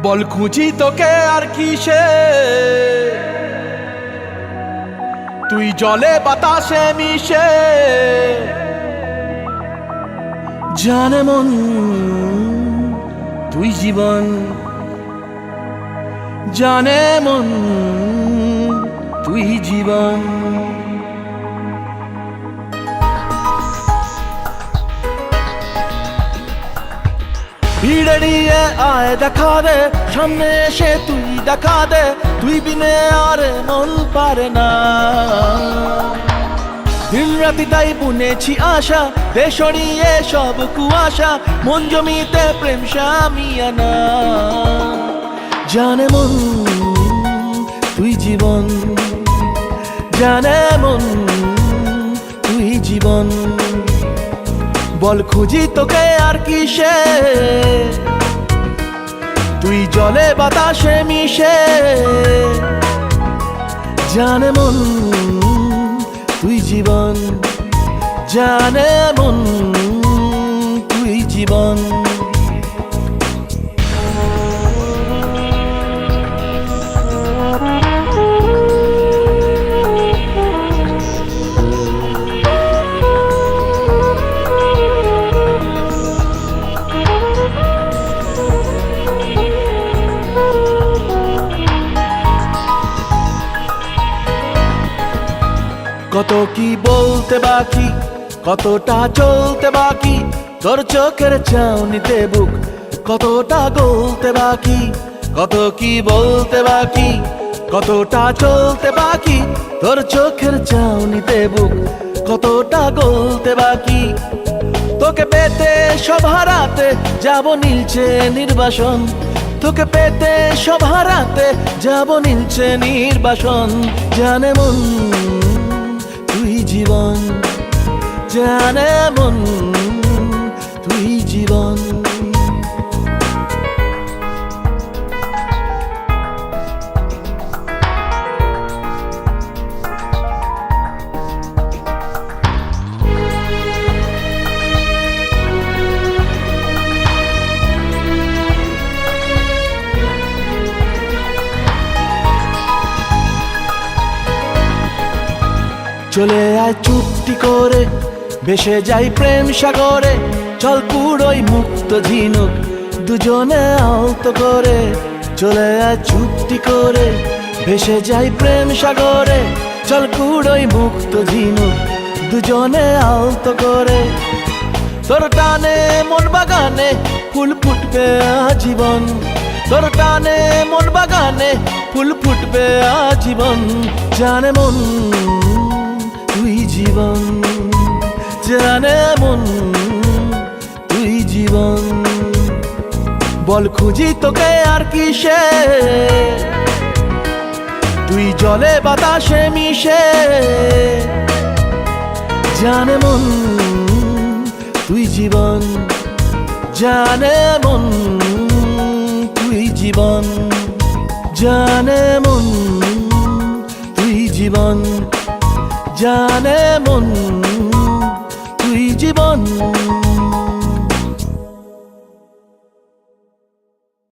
বল খুঁজি তোকে আর কিসে, তুই জলে বাতাসে মিশে। জানে মন তুই জীবন, জানে মন তুই জীবন। ভিড়ে নিয়ে আয় দেখা দে, সামনে এসে তুই দেখা দে, তুই বিনে আর মন পারে না। দিন রাতি তাই বুনেছি আশা, দে সরিয়ে সব কুয়াশা, মন জমিতে প্রেম শামিয়ানা। জানে মন তুই জীবন, জানে মন তুই জীবন। বল খুঁজি তোকে আর কিসে, তুই জলে বাতাসে মিশে। জানে মন তুই জীবন, জানে মন তুই জীবন। কত কি বলতে বাকি, কতটা চলতে বাকি, তোর চোখের চাউনিতে বুক কতটা গলতে বাকি। কত কি বলতে বাকি, কতটা চলতে বাকি, তোর চোখের চাউনিতে বুক কতটা গলতে বাকি। তোকে পেতে সব হারাতে যাব নীলছে নির্বাসন, তোকে পেতে সব হারাতে যাব নীলছে নির্বাসন। জানে মন তুই জীবন, জানে মন তুই জীবন। চলে আয় চুপটি করে, ভেসে যাই প্রেম সাগরে, চল পুরোই মুক্ত ঝিনুক দুজনে আলতো করে। চলে আয় চুপটি করে, ভেসে যাই প্রেম সাগরে, চল পুরোই মুক্ত ঝিনুক দুজনে আলতো করে। তোর টানে মন বাগানে ফুল ফুটবে আজীবন, তোর টানে মন বাগানে ফুল ফুটবে আজীবন। জানে মন তুই জীবন, জানে মন তুই জীবন। বল খুঁজি তোকে আর কিসে, তুই জলে বাতাসে মিশে। জানে মন তুই জীবন, জানে মন তুই জীবন। জানে মন তুই জীবন, জানে মন